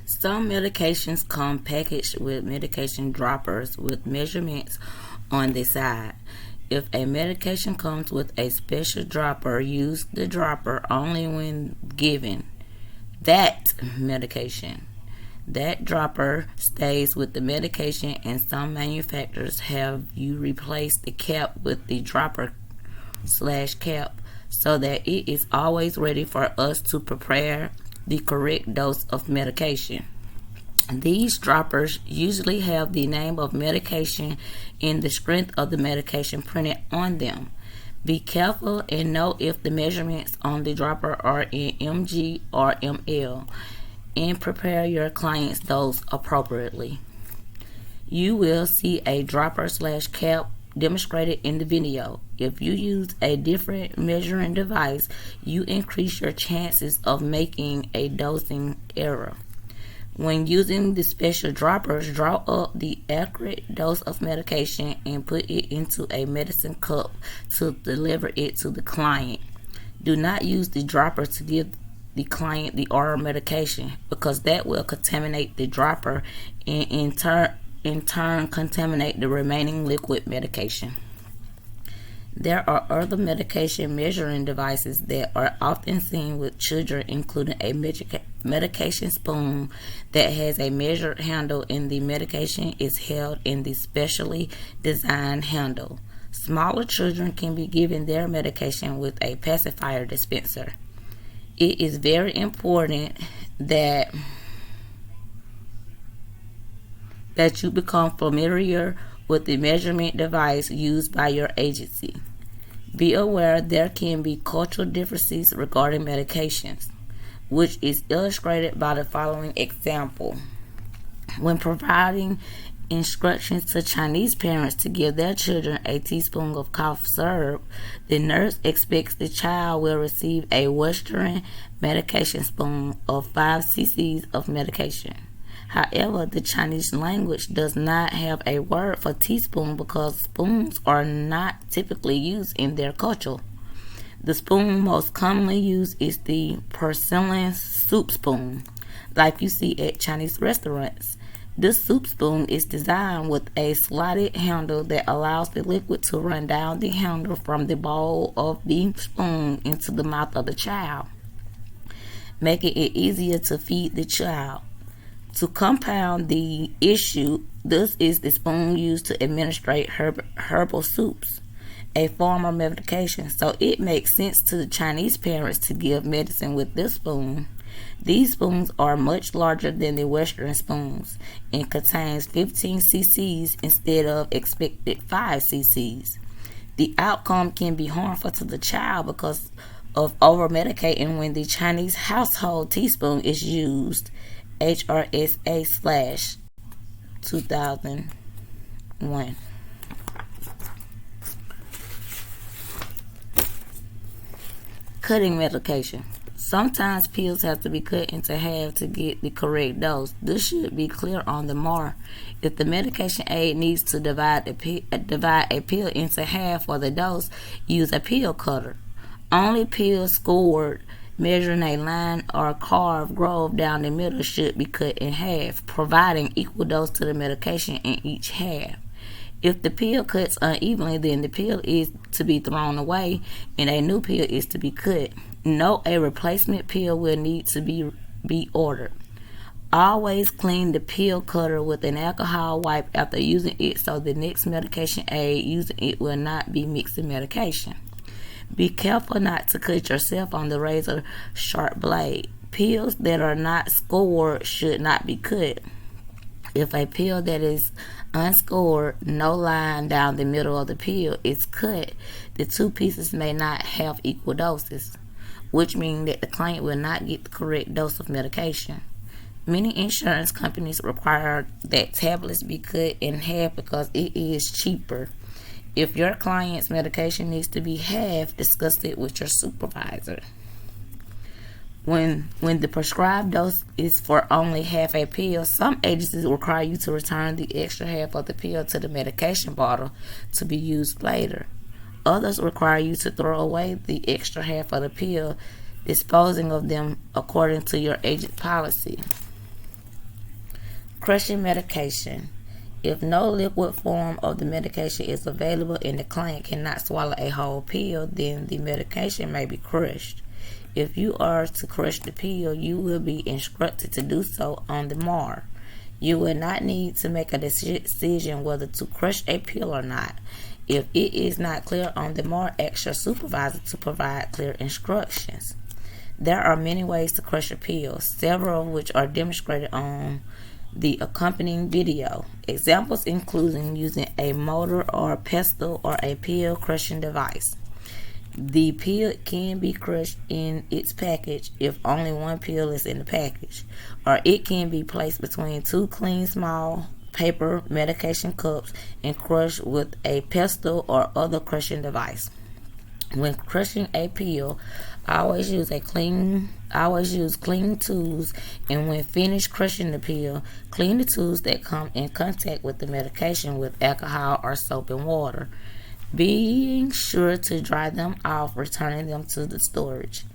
Some medications come packaged with medication droppers with measurements on the side. If a medication comes with a special dropper, use the dropper only when given that medication. That dropper stays with the medication, and some manufacturers have you replace the cap with the dropper/cap so that it is always ready for us to prepare the correct dose of medication. These droppers usually have the name of medication and the strength of the medication printed on them. Be careful and know if the measurements on the dropper are in mg or ml, and prepare your client's dose appropriately. You will see a dropper/cap demonstrated in the video. If you use a different measuring device, you increase your chances of making a dosing error. When using the special droppers, draw up the accurate dose of medication and put it into a medicine cup to deliver it to the client. Do not use the dropper to give the client the oral medication, because that will contaminate the dropper and in turn contaminate the remaining liquid medication. There are other medication measuring devices that are often seen with children, including a medication spoon that has a measured handle, and the medication is held in the specially designed handle. Smaller children can be given their medication with a pacifier dispenser. It is very important that you become familiar with the measurement device used by your agency. Be aware there can be cultural differences regarding medications, which is illustrated by the following example. When providing instructions to Chinese parents to give their children a teaspoon of cough syrup, the nurse expects the child will receive a Western medication spoon of 5 cc's of medication. However, the Chinese language does not have a word for teaspoon because spoons are not typically used in their culture. The spoon most commonly used is the porcelain soup spoon, like you see at Chinese restaurants. This soup spoon is designed with a slotted handle that allows the liquid to run down the handle from the bowl of the spoon into the mouth of the child, making it easier to feed the child. To compound the issue, this is the spoon used to administer herbal soups, a form of medication, so it makes sense to the Chinese parents to give medicine with this spoon. These spoons are much larger than the Western spoons and contains 15 cc's instead of expected 5 cc's. The outcome can be harmful to the child because of over-medicating when the Chinese household teaspoon is used. HRSA/2001. Cutting medication. Sometimes pills have to be cut into half to get the correct dose. This should be clear on the mark. If the medication aid needs to divide a pill into half for the dose, use a pill cutter. Only pills scored measuring a line or carved groove down the middle should be cut in half, providing equal dose to the medication in each half. If the pill cuts unevenly, then the pill is to be thrown away and a new pill is to be cut. Note a replacement pill will need to be ordered. Always clean the pill cutter with an alcohol wipe after using it so the next medication aid using it will not be mixing medication. Be careful not to cut yourself on the razor sharp blade. Pills that are not scored should not be cut. If a pill that is unscored, no line down the middle of the pill is cut, the two pieces may not have equal doses, which means that the client will not get the correct dose of medication. Many insurance companies require that tablets be cut in half because it is cheaper. If your client's medication needs to be half, discuss it with your supervisor. When the prescribed dose is for only half a pill, some agencies require you to return the extra half of the pill to the medication bottle to be used later. Others require you to throw away the extra half of the pill, disposing of them according to your agent policy. Crushing medication. If no liquid form of the medication is available and the client cannot swallow a whole pill, then the medication may be crushed. If you are to crush the pill, you will be instructed to do so on the MAR. You will not need to make a decision whether to crush a pill or not. If it is not clear on the MAR, ask your supervisor to provide clear instructions. There are many ways to crush a pill, several of which are demonstrated on the accompanying video. Examples include using a mortar or pestle or a pill crushing device. The pill can be crushed in its package if only one pill is in the package, or it can be placed between two clean small paper medication cups and crushed with a pestle or other crushing device. When crushing a pill, always use clean tools, and when finished crushing the pill, clean the tools that come in contact with the medication with alcohol or soap and water, being sure to dry them off, returning them to the storage.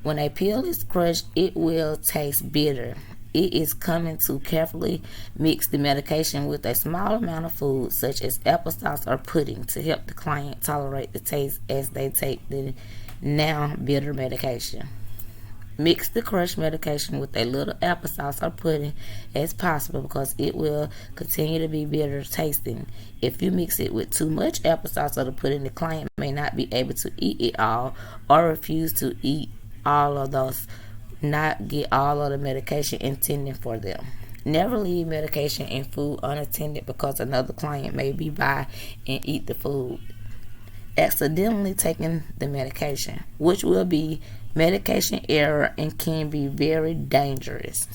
When a pill is crushed, it will taste bitter. It is common to carefully mix the medication with a small amount of food, such as applesauce or pudding, to help the client tolerate the taste as they take the now bitter medication. Mix the crushed medication with a little applesauce or pudding as possible because it will continue to be bitter tasting. If you mix it with too much applesauce or the pudding, the client may not be able to eat it all or refuse to eat all of those, not get all of the medication intended for them. Never leave medication and food unattended because another client may be by and eat the food, accidentally taking the medication, which will be medication error and can be very dangerous.